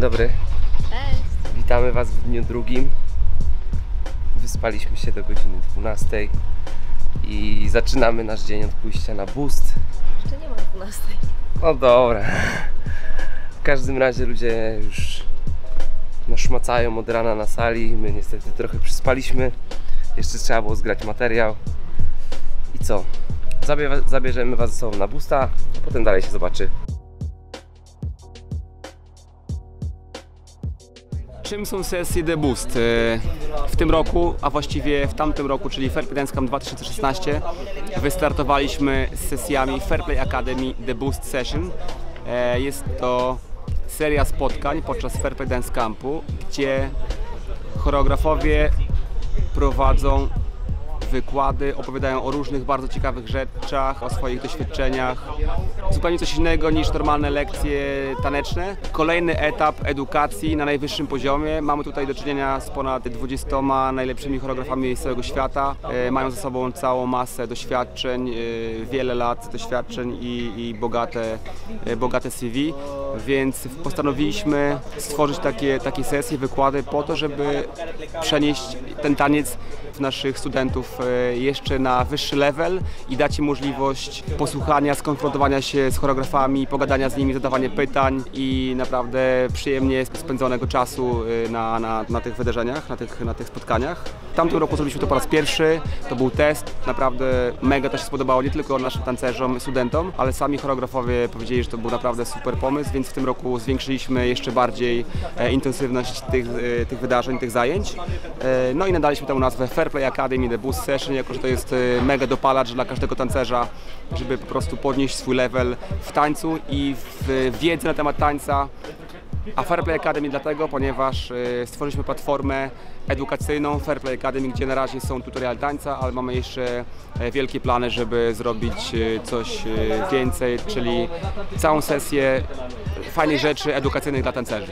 dobry. Cześć. Witamy Was w dniu drugim. Wyspaliśmy się do godziny 12 i zaczynamy nasz dzień od pójścia na boost. Jeszcze nie ma 12. No dobra. W każdym razie ludzie już szmacają od rana na sali. My niestety trochę przyspaliśmy. Jeszcze trzeba było zgrać materiał. I co? Zabierzemy Was ze sobą na boosta, a potem dalej się zobaczy. Czym są sesje The Boost? W tym roku, a właściwie w tamtym roku, czyli Fair Play Dance Camp 2016, wystartowaliśmy z sesjami Fair Play Academy The Boost Session. Jest to seria spotkań podczas Fair Play Dance Campu, gdzie choreografowie prowadzą wykłady, opowiadają o różnych bardzo ciekawych rzeczach, o swoich doświadczeniach. Zupełnie coś innego niż normalne lekcje taneczne. Kolejny etap edukacji na najwyższym poziomie. Mamy tutaj do czynienia z ponad 20 najlepszymi choreografami z całego świata. Mają za sobą całą masę doświadczeń, wiele lat doświadczeń i bogate CV, więc postanowiliśmy stworzyć takie sesje, wykłady po to, żeby przenieść ten taniec w naszych studentów jeszcze na wyższy level i dać im możliwość posłuchania, skonfrontowania się z choreografami, pogadania z nimi, zadawania pytań i naprawdę przyjemnie spędzonego czasu na tych wydarzeniach, na tych spotkaniach. W tamtym roku zrobiliśmy to po raz pierwszy, to był test, naprawdę mega to się spodobało nie tylko naszym tancerzom, studentom, ale sami choreografowie powiedzieli, że to był naprawdę super pomysł, więc w tym roku zwiększyliśmy jeszcze bardziej intensywność tych wydarzeń, tych zajęć. No i nadaliśmy temu nazwę Fair Play Academy The Boost Session, jako że to jest mega dopalacz dla każdego tancerza, żeby po prostu podnieść swój level w tańcu i w wiedzy na temat tańca. A Fair Play Academy dlatego, ponieważ stworzyliśmy platformę edukacyjną Fair Play Academy, gdzie na razie są tutoriale tańca, ale mamy jeszcze wielkie plany, żeby zrobić coś więcej, czyli całą sesję fajnych rzeczy edukacyjnych dla tancerzy.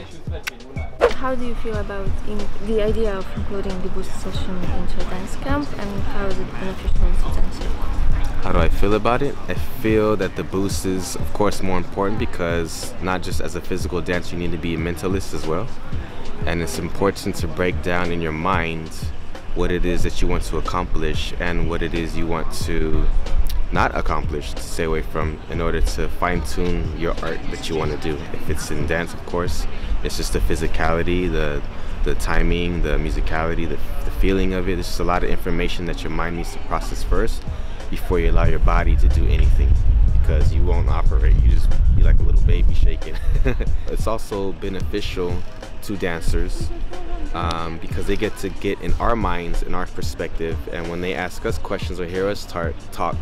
How do you feel about the idea of including the boost session into a dance camp, and how is it beneficial to dancers? How do I feel about it? I feel that the boost is, of course, more important because not just as a physical dancer, you need to be a mentalist as well. And it's important to break down in your mind what it is that you want to accomplish and what it is you want to not accomplish, to stay away from, in order to fine-tune your art that you want to do. If it's in dance, of course, it's just the physicality, the timing, the musicality, the feeling of it. There's just a lot of information that your mind needs to process first before you allow your body to do anything, because you won't operate, you're like a little baby shaking. It's also beneficial to dancers because they get to get in our minds, in our perspective, and when they ask us questions or hear us talk,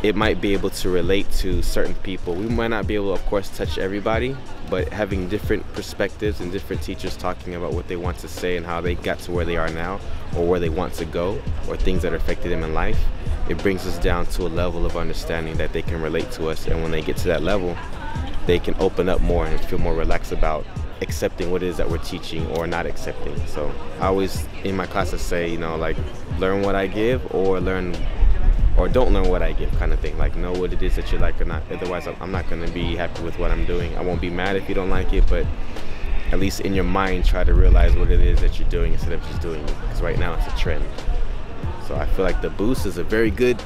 it might be able to relate to certain people. We might not be able to, of course, touch everybody, but having different perspectives and different teachers talking about what they want to say and how they got to where they are now, or where they want to go, or things that affected them in life, it brings us down to a level of understanding that they can relate to us, and when they get to that level, they can open up more and feel more relaxed about accepting what it is that we're teaching or not accepting. So I always, in my classes, say, you know, like, learn what I give or don't learn what I give, kind of thing. Like, know what it is that you like or not. Otherwise, I'm not going to be happy with what I'm doing. I won't be mad if you don't like it, but at least in your mind, try to realize what it is that you're doing instead of just doing it. Because right now, it's a trend. So I feel like the boost is a very good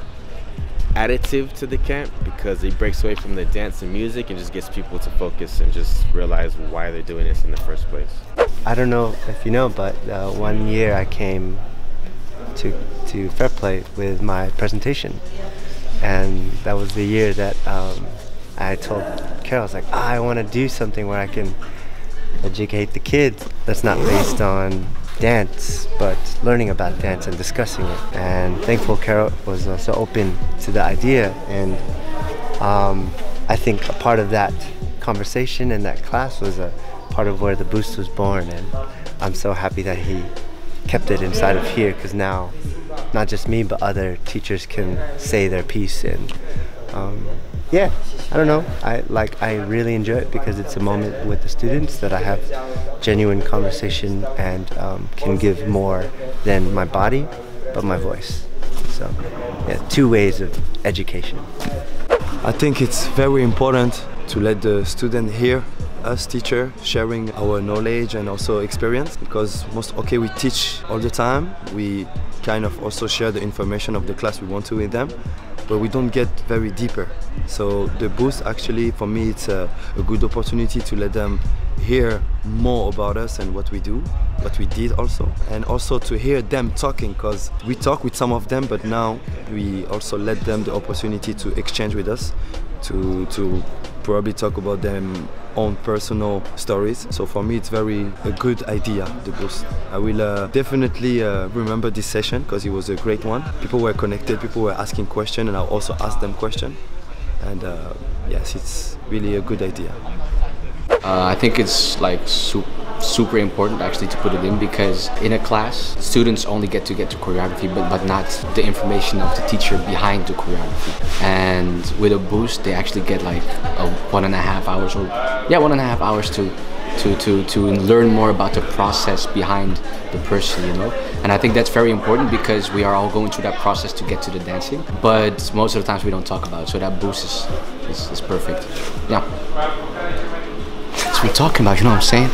additive to the camp because it breaks away from the dance and music and just gets people to focus and just realize why they're doing this in the first place. I don't know if you know, but 1 year I came to Fair Play with my presentation, and that was the year that I told Karol, I was like, I want to do something where I can educate the kids that's not based on dance, but learning about dance and discussing it. And thankful Karol was so open to the idea, and I think a part of that conversation and that class was a part of where the boost was born, and I'm so happy that he kept it inside of here, because now not just me but other teachers can say their piece. And yeah, I don't know, I really enjoy it because it's a moment with the students that I have genuine conversation and can give more than my body but my voice. So yeah, 2 ways of education. I think it's very important to let the student hear us teacher sharing our knowledge and also experience, because we teach all the time. We kind of also share the information of the class we want to with them, but we don't get very deeper. So the boost, actually, for me, it's a good opportunity to let them hear more about us and what we do, what we did also, and also to hear them talking, because we talk with some of them, but now we also let them the opportunity to exchange with us, to probably talk about their own personal stories. So for me, it's a good idea, the boost. I will definitely remember this session because it was a great one. People were connected, people were asking questions, and I also asked them questions. And yes, it's really a good idea. I think it's like super important actually to put it in, because in a class students only get to choreography but not the information of the teacher behind the choreography, and with a boost they actually get like 1.5 hours, or 1.5 hours to learn more about the process behind the person, you know. And I think that's very important because we are all going through that process to get to the dancing, but most of the times we don't talk about it, so that boost is perfect. Yeah. That's what I'm talking about, you know what I'm saying?